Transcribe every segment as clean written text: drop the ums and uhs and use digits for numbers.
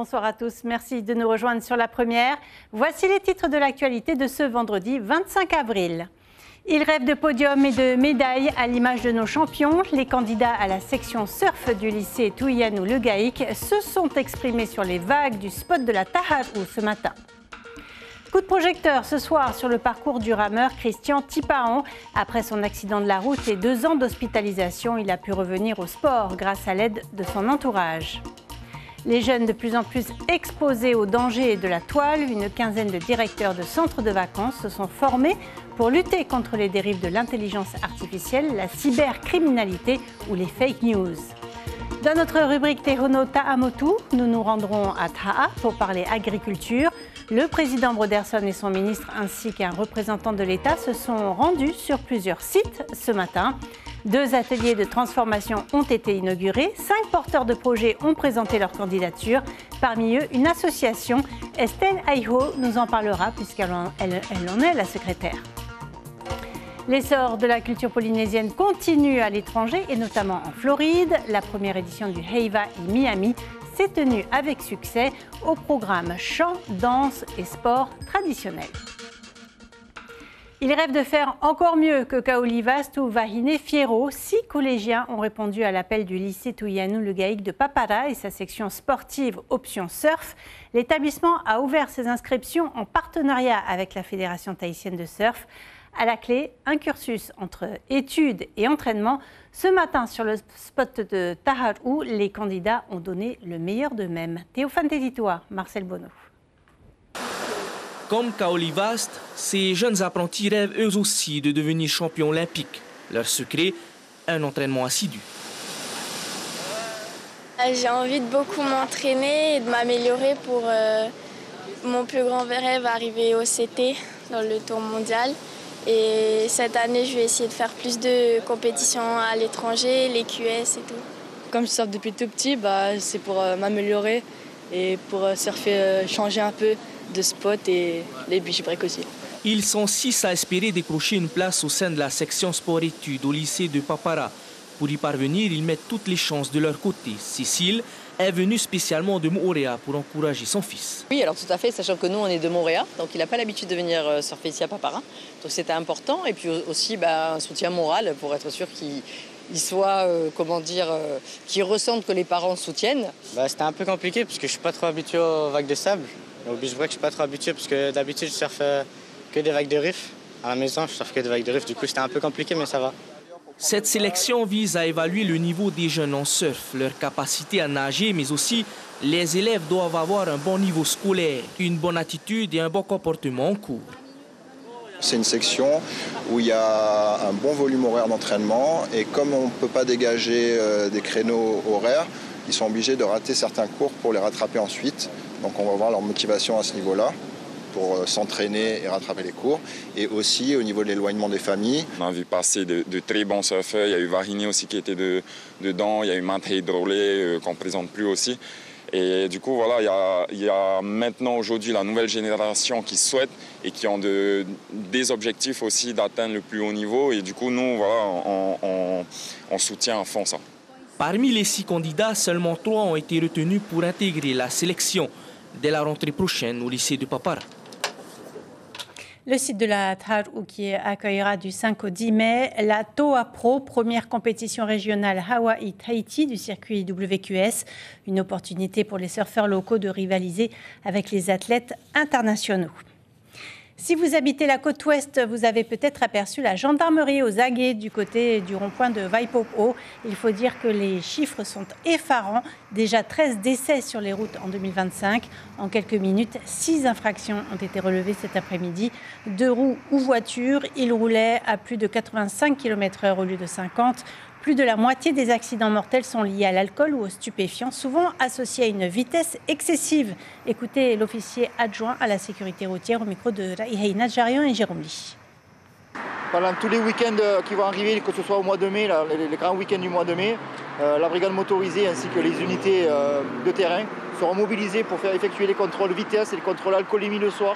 bonsoir à tous. Merci de nous rejoindre sur la première. Voici les titres de l'actualité de ce vendredi 25 avril. Ils rêvent de podium et de médailles à l'image de nos champions. Les candidats à la section surf du lycée Touyanou Le Gaïk se sont exprimés sur les vagues du spot de la Taharou ce matin. Coup de projecteur ce soir sur le parcours du rameur Christian Tipaon. Après son accident de la route et 2 ans d'hospitalisation, il a pu revenir au sport grâce à l'aide de son entourage. Les jeunes de plus en plus exposés aux dangers de la toile, une quinzaine de directeurs de centres de vacances se sont formés pour lutter contre les dérives de l'intelligence artificielle, la cybercriminalité ou les fake news. Dans notre rubrique Tehono Ta'amotu, nous nous rendrons à Taha pour parler agriculture. Le président Broderson et son ministre ainsi qu'un représentant de l'État se sont rendus sur plusieurs sites ce matin. 2 ateliers de transformation ont été inaugurés. 5 porteurs de projets ont présenté leur candidature. Parmi eux, une association. Estelle Aiho nous en parlera puisqu'elle en est la secrétaire. L'essor de la culture polynésienne continue à l'étranger et notamment en Floride. La première édition du Heiva in Miami s'est tenue avec succès au programme chant, danse et sport traditionnels. Ils rêvent de faire encore mieux que Kaolivast ou Vahine Fierro. 6 collégiens ont répondu à l'appel du lycée Touyanou Le Gaïk de Papara et sa section sportive option surf. L'établissement a ouvert ses inscriptions en partenariat avec la Fédération tahitienne de surf. À la clé, un cursus entre études et entraînement. Ce matin, sur le spot de Taharou, les candidats ont donné le meilleur d'eux-mêmes. Théophane Tétitois, Marcel Bonneau. Comme Kaolivast, ces jeunes apprentis rêvent eux aussi de devenir champions olympiques. Leur secret, un entraînement assidu. J'ai envie de beaucoup m'entraîner et de m'améliorer pour mon plus grand rêve, arriver au CT, dans le tour mondial. Et cette année, je vais essayer de faire plus de compétitions à l'étranger, les QS et tout. Comme je surfe depuis tout petit, c'est pour m'améliorer et pour surfer, changer un peu de spot et les beach breaks aussi. Ils sont 6 à espérer décrocher une place au sein de la section sport-études au lycée de Papara. Pour y parvenir, ils mettent toutes les chances de leur côté. Cécile est venue spécialement de Moorea pour encourager son fils. Oui, alors tout à fait, sachant que nous, on est de Moorea, donc il n'a pas l'habitude de venir surfer ici à Papara. Donc c'était important. Et puis aussi un soutien moral pour être sûr qu'il soit, qu'il ressente que les parents soutiennent. C'était un peu compliqué parce que je ne suis pas trop habitué aux vagues de sable. Au beach break, je ne suis pas trop habitué parce que d'habitude, je surfe que des vagues de riff. À la maison, je surfe que des vagues de riff. Du coup, c'était un peu compliqué, mais ça va. Cette sélection vise à évaluer le niveau des jeunes en surf, leur capacité à nager, mais aussi les élèves doivent avoir un bon niveau scolaire, une bonne attitude et un bon comportement en cours. C'est une section où il y a un bon volume horaire d'entraînement et comme on ne peut pas dégager des créneaux horaires, ils sont obligés de rater certains cours pour les rattraper ensuite. Donc on va voir leur motivation à ce niveau-là pour s'entraîner et rattraper les cours. Et aussi au niveau de l'éloignement des familles. On a vu passer de très bons surfeurs. Il y a eu Vahini aussi qui était dedans. Il y a eu Manthei Drolé qu'on ne présente plus aussi. Et du coup, voilà, il y a maintenant aujourd'hui la nouvelle génération qui souhaite et qui ont des objectifs aussi d'atteindre le plus haut niveau. Et du coup, nous, voilà, on soutient à fond ça. Parmi les 6 candidats, seulement 3 ont été retenus pour intégrer la sélection dès la rentrée prochaine au lycée de Papara. Le site de la Taharou qui accueillera du 5 au 10 mai la TOA Pro, première compétition régionale Hawaï-Tahiti du circuit WQS. Une opportunité pour les surfeurs locaux de rivaliser avec les athlètes internationaux. Si vous habitez la côte ouest, vous avez peut-être aperçu la gendarmerie aux aguets du côté du rond-point de Waipopo. Il faut dire que les chiffres sont effarants. Déjà 13 décès sur les routes en 2025. En quelques minutes, 6 infractions ont été relevées cet après-midi. 2 roues ou voitures. Ils roulaient à plus de 85 km/h au lieu de 50. Plus de la moitié des accidents mortels sont liés à l'alcool ou aux stupéfiants, souvent associés à une vitesse excessive. Écoutez l'officier adjoint à la sécurité routière au micro de Raiheina Jarion et Jérôme Lee. Pendant tous les week-ends qui vont arriver, que ce soit au mois de mai, les grands week-ends du mois de mai, la brigade motorisée ainsi que les unités de terrain seront mobilisées pour faire effectuer les contrôles vitesse et les contrôles alcoolémie le soir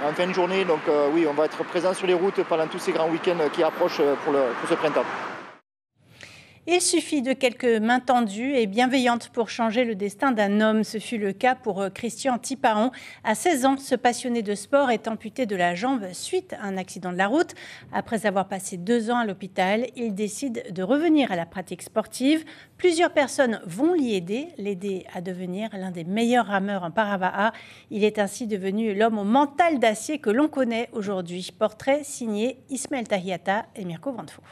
en fin de journée. Donc oui, on va être présent sur les routes pendant tous ces grands week-ends qui approchent pour ce printemps. Il suffit de quelques mains tendues et bienveillantes pour changer le destin d'un homme. Ce fut le cas pour Christian Tipaon. À 16 ans, ce passionné de sport est amputé de la jambe suite à un accident de la route. Après avoir passé 2 ans à l'hôpital, il décide de revenir à la pratique sportive. Plusieurs personnes vont l'aider à devenir l'un des meilleurs rameurs en Parava'a. Il est ainsi devenu l'homme au mental d'acier que l'on connaît aujourd'hui. Portrait signé Ismaël Tahiata et Mirko Vandefo.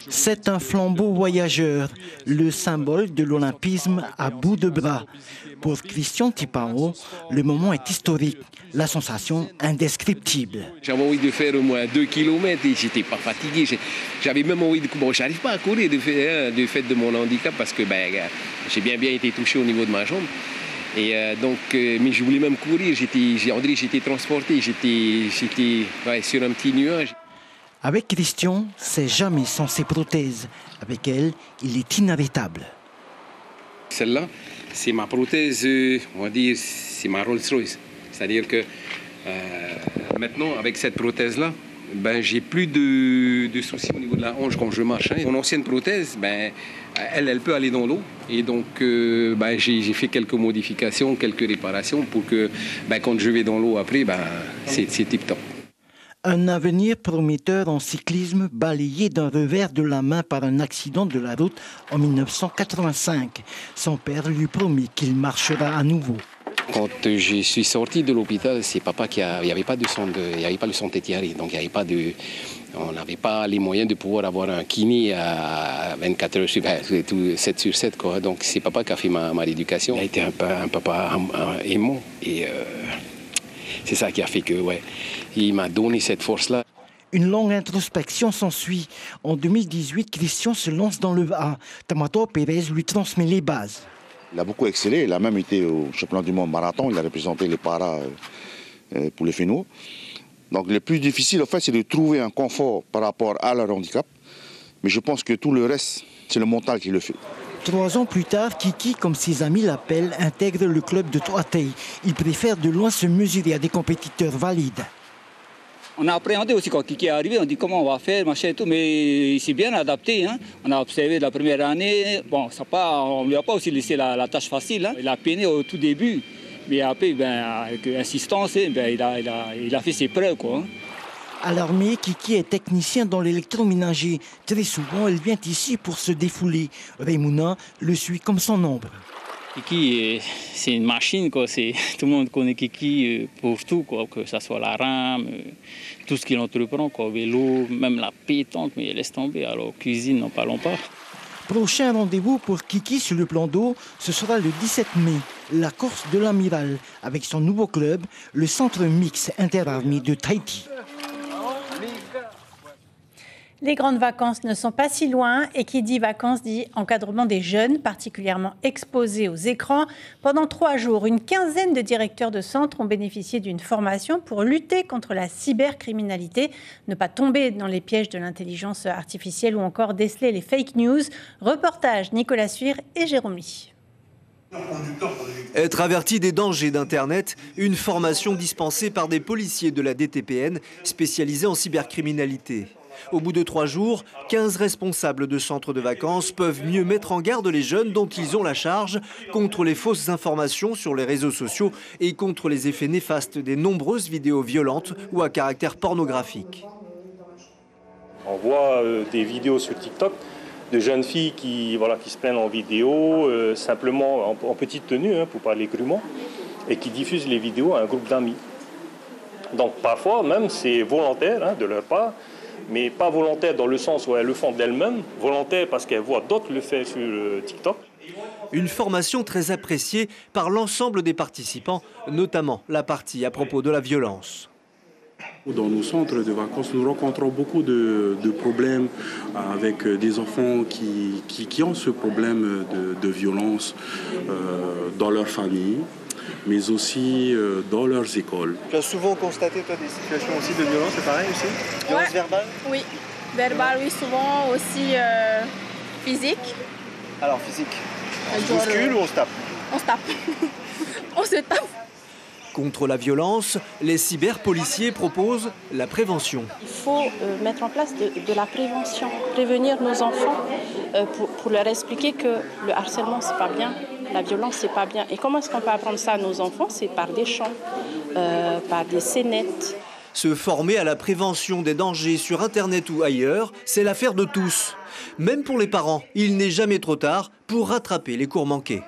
C'est un flambeau voyageur, le symbole de l'olympisme à bout de bras. Pour Christian Tipaon, le moment est historique, la sensation indescriptible. J'avais envie de faire au moins 2 km et j'étais pas fatigué. J'avais même envie de courir. Bon, j'arrive pas à courir du fait de mon handicap parce que j'ai bien été touché au niveau de ma jambe. Et mais je voulais même courir. J'étais transporté, j'étais sur un petit nuage. Avec Christian, c'est jamais sans ses prothèses. Avec elle, il est inarrêtable. Celle-là, c'est ma prothèse, on va dire, c'est ma Rolls-Royce. C'est-à-dire que maintenant, avec cette prothèse-là, j'ai plus de soucis au niveau de la hanche quand je marche. Mon ancienne prothèse, elle peut aller dans l'eau. Et donc, j'ai fait quelques modifications, quelques réparations pour que quand je vais dans l'eau après, c'est tip-top. Un avenir prometteur en cyclisme balayé d'un revers de la main par un accident de la route en 1985. Son père lui promet qu'il marchera à nouveau. Quand je suis sorti de l'hôpital, c'est papa il n'y avait pas le santé Thierry, donc on n'avait pas les moyens de pouvoir avoir un kiné à 24 heures sur 7 sur 7. Quoi. Donc c'est papa qui a fait ma rééducation. Il a été un papa aimant et c'est ça qui a fait que, il m'a donné cette force-là. Une longue introspection s'ensuit. En 2018, Christian se lance dans le A. Tamato Pérez lui transmet les bases. Il a beaucoup excellé. Il a même été au championnat du monde marathon. Il a représenté les paras pour les finaux. Donc le plus difficile, en fait, c'est de trouver un confort par rapport à leur handicap. Mais je pense que tout le reste, c'est le mental qui le fait. 3 ans plus tard, Kiki, comme ses amis l'appellent, intègre le club de Toatei. Il préfère de loin se mesurer à des compétiteurs valides. On a appréhendé aussi quand Kiki est arrivé, on dit comment on va faire, machin et tout, mais il s'est bien adapté. On a observé la première année, on ne lui a pas aussi laissé la tâche facile. Il a peiné au tout début, mais après, avec insistance, il a fait ses preuves. À l'armée, Kiki est technicien dans l'électroménager. Très souvent, elle vient ici pour se défouler. Raimouna le suit comme son ombre. Kiki, c'est une machine. Tout le monde connaît Kiki pour tout, que ce soit la rame, tout ce qu'il entreprend, vélo, même la pétanque, mais elle laisse tomber. Alors, cuisine, n'en parlons pas. Prochain rendez-vous pour Kiki sur le plan d'eau, ce sera le 17 mai, la course de l'Amiral, avec son nouveau club, le Centre Mix Interarmée de Tahiti. Les grandes vacances ne sont pas si loin et qui dit vacances dit encadrement des jeunes, particulièrement exposés aux écrans. Pendant 3 jours, une quinzaine de directeurs de centres ont bénéficié d'une formation pour lutter contre la cybercriminalité, ne pas tomber dans les pièges de l'intelligence artificielle ou encore déceler les fake news. Reportage Nicolas Suire et Jérôme Lee. Être averti des dangers d'Internet, une formation dispensée par des policiers de la DTPN spécialisés en cybercriminalité. Au bout de 3 jours, 15 responsables de centres de vacances peuvent mieux mettre en garde les jeunes dont ils ont la charge contre les fausses informations sur les réseaux sociaux et contre les effets néfastes des nombreuses vidéos violentes ou à caractère pornographique. On voit des vidéos sur TikTok de jeunes filles qui se prennent en vidéo, simplement en petite tenue, pour parler crûment, et qui diffusent les vidéos à un groupe d'amis. Donc parfois même c'est volontaire de leur part, mais pas volontaire dans le sens où elles le font d'elles-mêmes, volontaire parce qu'elles voient d'autres le faire sur TikTok. Une formation très appréciée par l'ensemble des participants, notamment la partie à propos de la violence. Dans nos centres de vacances, nous rencontrons beaucoup de problèmes avec des enfants qui ont ce problème de violence dans leur famille, mais aussi dans leurs écoles. Tu as souvent constaté, toi, des situations aussi de violence, c'est pareil aussi? Violence verbale? Oui, verbale, oui, souvent aussi physique. Alors, physique, on se bouscule ou on se tape? On se tape. On se tape. Contre la violence, les cyberpoliciers proposent la prévention. Il faut mettre en place de la prévention, prévenir nos enfants pour leur expliquer que le harcèlement, c'est pas bien, la violence, c'est pas bien. Et comment est-ce qu'on peut apprendre ça à nos enfants? C'est par des chants, par des scénettes. Se former à la prévention des dangers sur Internet ou ailleurs, c'est l'affaire de tous. Même pour les parents, il n'est jamais trop tard pour rattraper les cours manqués.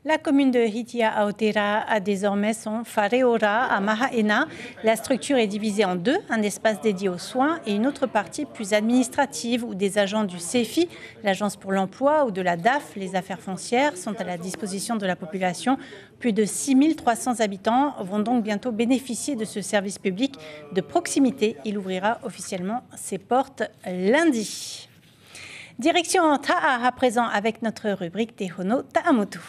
La commune de Hitia Aotera a désormais son Whareora à Mahaena. La structure est divisée en deux, un espace dédié aux soins et une autre partie plus administrative où des agents du CEFI, l'Agence pour l'emploi, ou de la DAF, les affaires foncières, sont à la disposition de la population. Plus de 6300 habitants vont donc bientôt bénéficier de ce service public de proximité. Il ouvrira officiellement ses portes lundi. Direction Ta'a à présent avec notre rubrique Tehono Ta'amotu.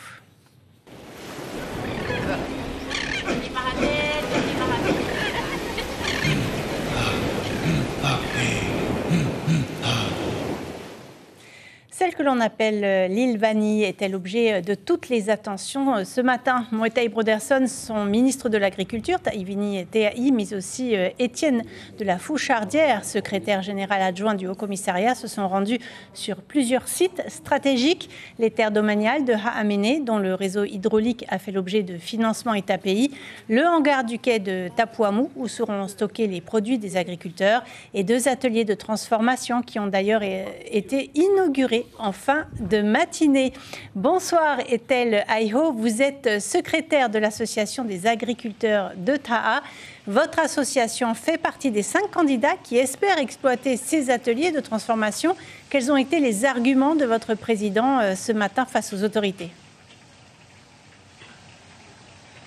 Celle que l'on appelle l'île Vanille est-elle l'objet de toutes les attentions ce matin? Moetai Broderson, son ministre de l'Agriculture, Taïvini Teai, mais aussi Étienne de la Fouchardière, secrétaire général adjoint du Haut-Commissariat, se sont rendus sur plusieurs sites stratégiques. Les terres domaniales de Ha'amene, dont le réseau hydraulique a fait l'objet de financements État-pays, le hangar du quai de Tapuamu, où seront stockés les produits des agriculteurs, et 2 ateliers de transformation qui ont d'ailleurs été inaugurés en fin de matinée. Bonsoir Ethel Aiho, vous êtes secrétaire de l'association des agriculteurs de Ta'a. Votre association fait partie des 5 candidats qui espèrent exploiter ces ateliers de transformation. Quels ont été les arguments de votre président ce matin face aux autorités?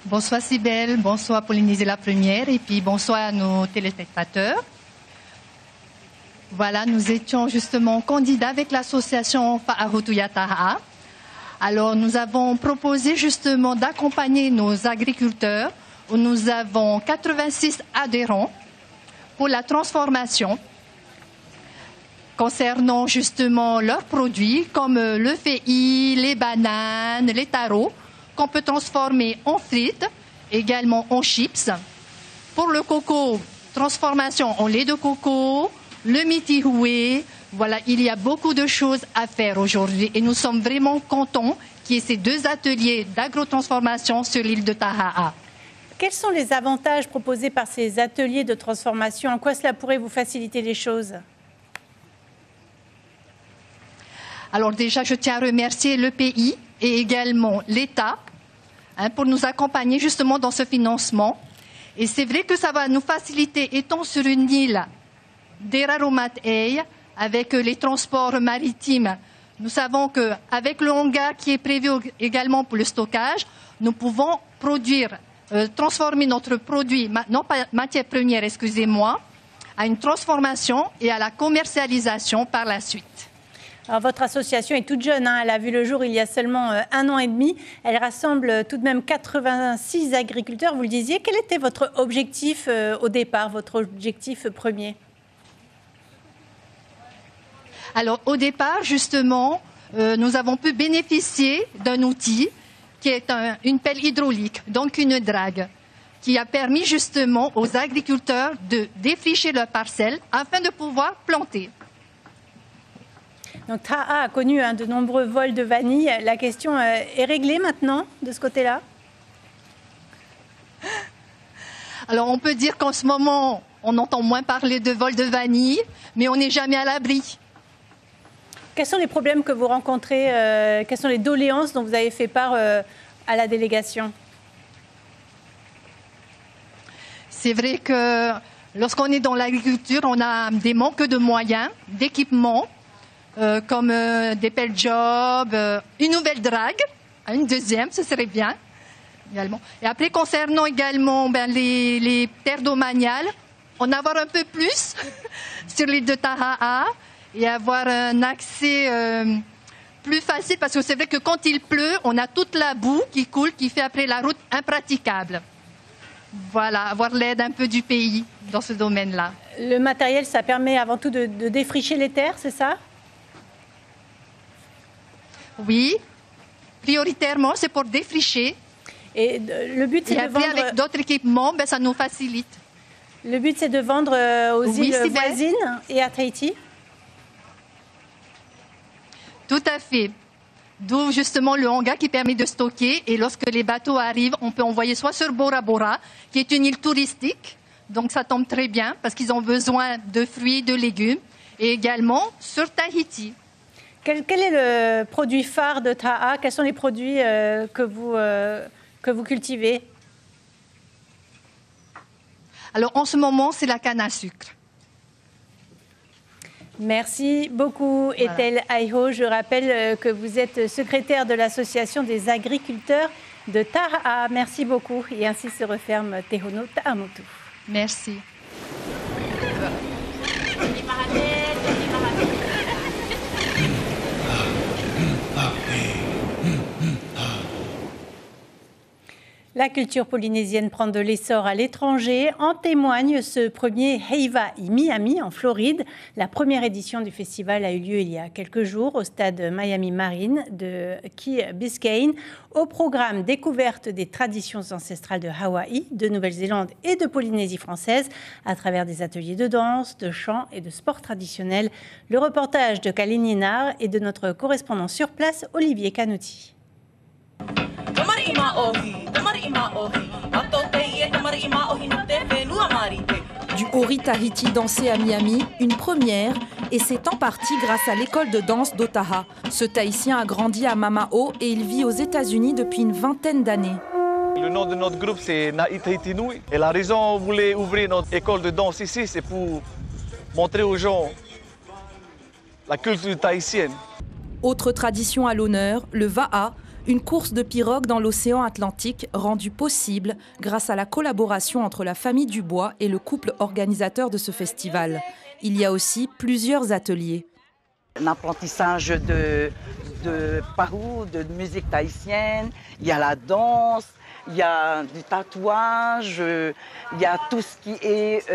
Bonsoir Cybèle, bonsoir Polynésie la Première et puis bonsoir à nos téléspectateurs. Voilà, nous étions justement candidats avec l'association Fa'ahutuya Ta'a. Alors, nous avons proposé justement d'accompagner nos agriculteurs. Nous avons 86 adhérents pour la transformation concernant justement leurs produits comme le féi, les bananes, les taros, qu'on peut transformer en frites, également en chips. Pour le coco, transformation en lait de coco, le mitihoué, voilà, il y a beaucoup de choses à faire aujourd'hui et nous sommes vraiment contents qu'il y ait ces 2 ateliers d'agrotransformation sur l'île de Ta'a. Quels sont les avantages proposés par ces ateliers de transformation? En quoi cela pourrait vous faciliter les choses? Alors déjà, je tiens à remercier le pays et également l'État pour nous accompagner justement dans ce financement. Et c'est vrai que ça va nous faciliter, étant sur une île d'Eraromat Ei, avec les transports maritimes. Nous savons qu'avec le hangar qui est prévu également pour le stockage, nous pouvons produire, transformer notre produit, non pas matière première, excusez-moi, à une transformation et à la commercialisation par la suite. Alors, votre association est toute jeune, elle a vu le jour il y a seulement 1 an et demi. Elle rassemble tout de même 86 agriculteurs, vous le disiez. Quel était votre objectif au départ, votre objectif premier? Alors, au départ, justement, nous avons pu bénéficier d'un outil qui est une pelle hydraulique, donc une drague, qui a permis justement aux agriculteurs de défricher leurs parcelles afin de pouvoir planter. Donc, Ta'a a connu de nombreux vols de vanille. La question est réglée maintenant, de ce côté-là? Alors, on peut dire qu'en ce moment, on entend moins parler de vols de vanille, mais on n'est jamais à l'abri. Quels sont les problèmes que vous rencontrez? Quelles sont les doléances dont vous avez fait part à la délégation? C'est vrai que lorsqu'on est dans l'agriculture, on a des manques de moyens, d'équipements, comme des pelles job, une nouvelle drague, une deuxième, ce serait bien également. Et après, concernant également les terres domaniales, en avoir un peu plus sur l'île de Ta'a et avoir un accès plus facile, parce que c'est vrai que quand il pleut, on a toute la boue qui coule, qui fait après la route impraticable. Voilà, avoir l'aide un peu du pays dans ce domaine-là. Le matériel, ça permet avant tout de défricher les terres, c'est ça? Oui, prioritairement, c'est pour défricher. Et le but, c'est de vendre... avec d'autres équipements, ça nous facilite. Le but, c'est de vendre aux îles voisines et à Tahiti? Tout à fait. D'où justement le hangar qui permet de stocker. Et lorsque les bateaux arrivent, on peut envoyer soit sur Bora Bora, qui est une île touristique. Donc ça tombe très bien parce qu'ils ont besoin de fruits, de légumes. Et également sur Tahiti. Quel est le produit phare de Taha? Quels sont les produits que vous cultivez? Alors en ce moment, c'est la canne à sucre. Merci beaucoup, Ethel Aiho. Je rappelle que vous êtes secrétaire de l'Association des agriculteurs de Taha. Merci beaucoup. Et ainsi se referme Tehono Ta'amotu. Merci. La culture polynésienne prend de l'essor à l'étranger. En témoigne ce premier Heiva i Miami en Floride. La première édition du festival a eu lieu il y a quelques jours au stade Miami Marine de Key Biscayne. Au programme découverte des traditions ancestrales de Hawaï, de Nouvelle-Zélande et de Polynésie française à travers des ateliers de danse, de chant et de sport traditionnels. Le reportage de Kalininar et de notre correspondant sur place, Olivier Canouti. Du Ori Tahiti dansé à Miami, une première, et c'est en partie grâce à l'école de danse d'Otaha. Ce Tahitien a grandi à Mamao et il vit aux États-Unis depuis une vingtaine d'années. Le nom de notre groupe, c'est Na'i Tahiti Nui. Et la raison on voulait ouvrir notre école de danse ici, c'est pour montrer aux gens la culture tahitienne. Autre tradition à l'honneur, le Va'a, une course de pirogue dans l'océan Atlantique rendue possible grâce à la collaboration entre la famille Dubois et le couple organisateur de ce festival. Il y a aussi plusieurs ateliers. Un apprentissage de parou, de musique tahitienne, il y a la danse, il y a du tatouage, il y a tout ce qui est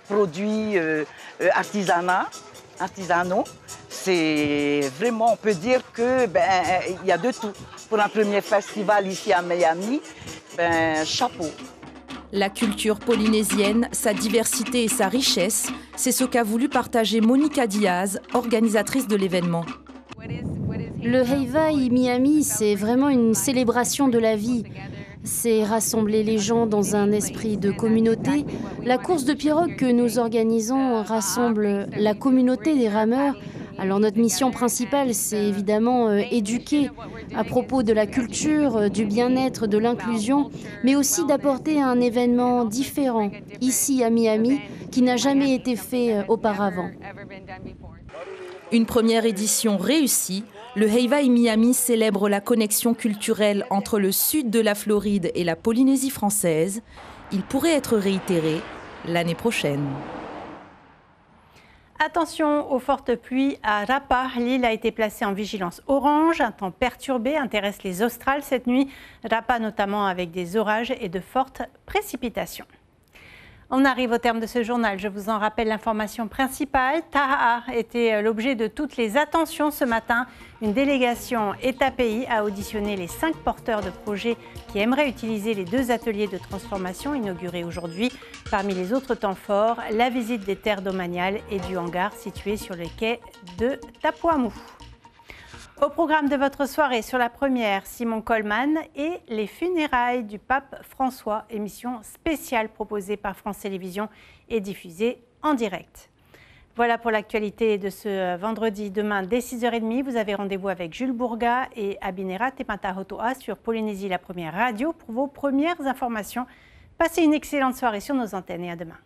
produits artisanaux. C'est vraiment, on peut dire que il y a de tout. Pour un premier festival ici à Miami, chapeau. La culture polynésienne, sa diversité et sa richesse, c'est ce qu'a voulu partager Monica Diaz, organisatrice de l'événement. Le Heiva i Miami, c'est vraiment une célébration de la vie. C'est rassembler les gens dans un esprit de communauté. La course de pirogue que nous organisons rassemble la communauté des rameurs. Alors notre mission principale, c'est évidemment éduquer à propos de la culture, du bien-être, de l'inclusion, mais aussi d'apporter un événement différent ici à Miami qui n'a jamais été fait auparavant. Une première édition réussie, le Heiva i Miami célèbre la connexion culturelle entre le sud de la Floride et la Polynésie française. Il pourrait être réitéré l'année prochaine. Attention aux fortes pluies à Rapa. L'île a été placée en vigilance orange. Un temps perturbé intéresse les Australes cette nuit. Rapa notamment avec des orages et de fortes précipitations. On arrive au terme de ce journal. Je vous en rappelle l'information principale. Taha était l'objet de toutes les attentions ce matin. Une délégation État-Pays a auditionné les 5 porteurs de projets qui aimeraient utiliser les 2 ateliers de transformation inaugurés aujourd'hui. Parmi les autres temps forts, la visite des terres domaniales et du hangar situé sur le quai de Tapuamu. Au programme de votre soirée sur la première, Simon Coleman et les funérailles du pape François, émission spéciale proposée par France Télévisions et diffusée en direct. Voilà pour l'actualité de ce vendredi. Demain, dès 6h30, vous avez rendez-vous avec Jules Bourga et Abinera Tepatahotoa sur Polynésie, la première radio, pour vos premières informations. Passez une excellente soirée sur nos antennes et à demain.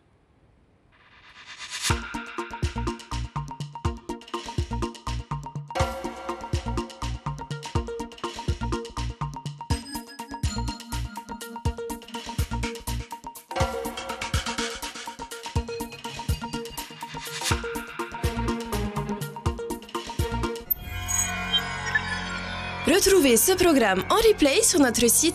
Retrouvez ce programme en replay sur notre site